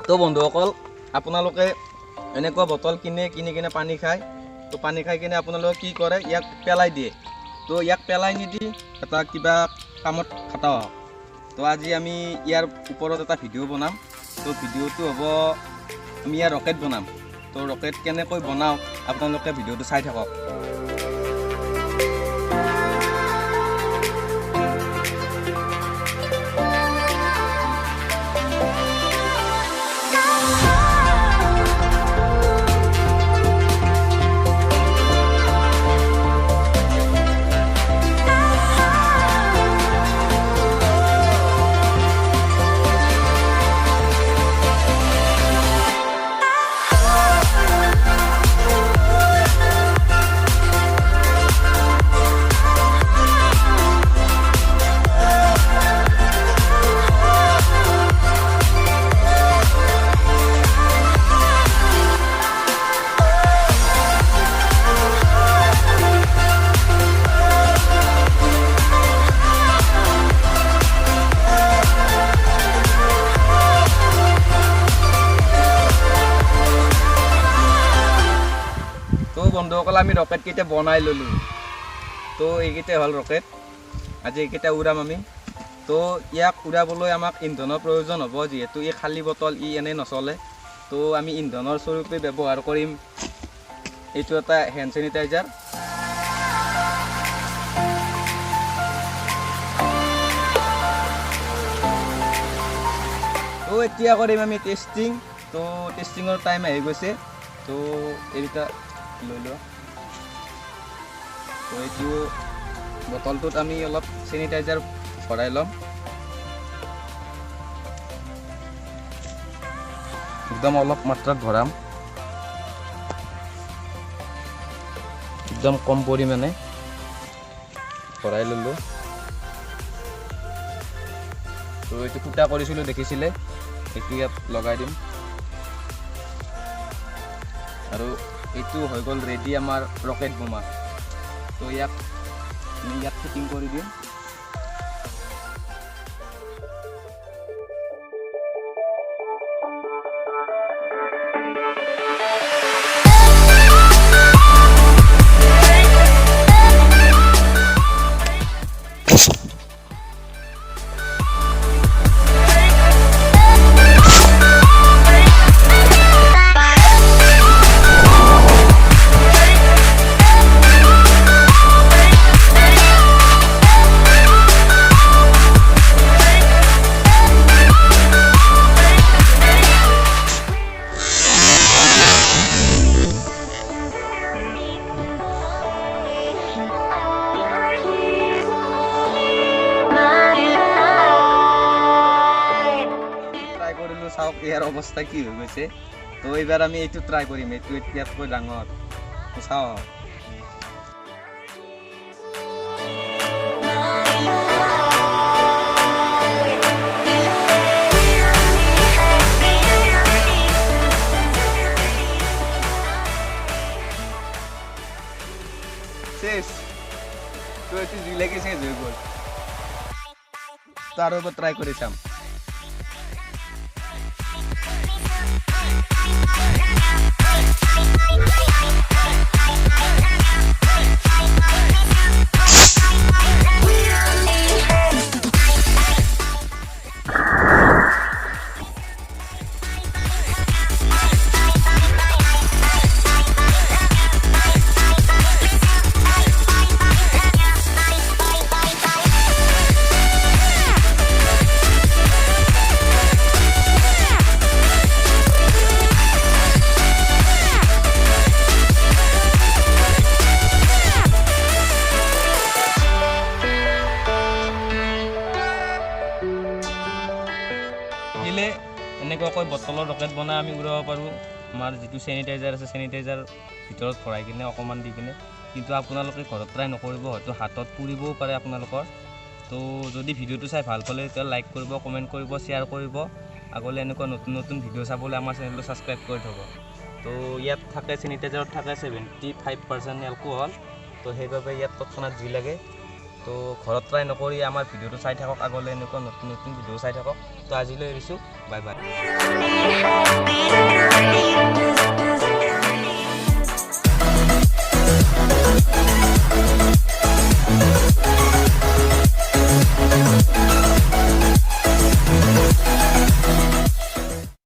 তো বন্ধুসকল আপোনালোকে এনেকুৱা বটল কিনি কিনে পানী খায় তো পানী খাই কিনে আপোনালোকে কি কৰে ইয়াক পেলাই দিয়ে তো ইয়াক পেলাই নিদি এটা কিবা কামত খাটাও তো আজি আমি ইয়াৰ ওপৰত এটা ভিডিঅ' বনাম তো ভিডিঅ'টো হ'ব আমি ইয়াৰ ৰকেট বনাম তো ৰকেট কেনেকৈ বনাওঁ আপোনালোকে ভিডিঅ'টো চাই থাকক বন্ধুসকল আমি ৰকেট কেইটা বনাই ললো তো এইকেইটা হল ৰকেট আজি এইকেইটা উৰাম আমি তো ইয়াক উৰাবলৈ আমাক ইন্ধনৰ প্ৰয়োজন হ'ব যেহেতু এই খালী বটল এনে নচলে তো আমি ইন্ধনৰ স্বৰূপে ব্যৱহাৰ কৰিম এইটো এটা হেণ্ড চেনিটাইজাৰ তো এতিয়া কৰিম আমি টেষ্টিং তো টেষ্টিঙৰ টাইম আহি গৈছে তো এইটা লৈ লোৱা তো এইটো বটলটোত আমি অলপ চেনিটাইজাৰ ভৰাই ল'ম একদম অলপ মাত্ৰাত ভৰাম একদম কম পৰিমাণে ভৰাই ল'লোঁ তো এইটো ফুটা কৰিছিলোঁ দেখিছিলে এইটো ইয়াত লগাই দিম আৰু এইটো হৈ গ'ল ৰেডি আমাৰ ৰকেট বোমা তো ইয়াক ফিটিং কৰি দিম চাওক ইয়াৰ অৱস্থা কি হৈ গৈছে তো এইবাৰ আমি এইটো ট্ৰাই কৰিম এইটো ইয়াতকৈ ডাঙৰ তো চাওক শেষ তো এইটো জিলাকে শেষ হৈ গ'ল তো আৰু এবাৰ ট্ৰাই কৰি চাম এনেকুৱাকৈ বটলৰ ৰকেট বনাই আমি উৰাব পাৰোঁ আমাৰ যিটো চেনিটাইজাৰ আছে চেনিটাইজাৰ ভিতৰত ভৰাই কিনে অকণমান দি কিনে কিন্তু আপোনালোকে ঘৰত ট্ৰাই নকৰিব হয়তো হাতত পুৰিবও পাৰে আপোনালোকৰ তো যদি ভিডিঅ'টো চাই ভাল পালে তেতিয়া লাইক কৰিব কমেণ্ট কৰিব শ্বেয়াৰ কৰিব আগলৈ এনেকুৱা নতুন নতুন ভিডিঅ' চাবলৈ আমাৰ চেনেলটো ছাবস্ক্ৰাইব কৰি থ'ব তো ইয়াত থাকে চেনিটাইজাৰত থাকে 75% এলকহল তো সেইবাবে ইয়াত তৎক্ষণাত জুই লাগে তো ঘৰত ট্ৰাই নকৰি আমাৰ ভিডিঅ'টো চাই থাকক, আগলৈ এনেকুৱা নতুন নতুন ভিডিঅ' চাই থাকক। তো আজিলৈ এৰিছোঁ, বাই বাই।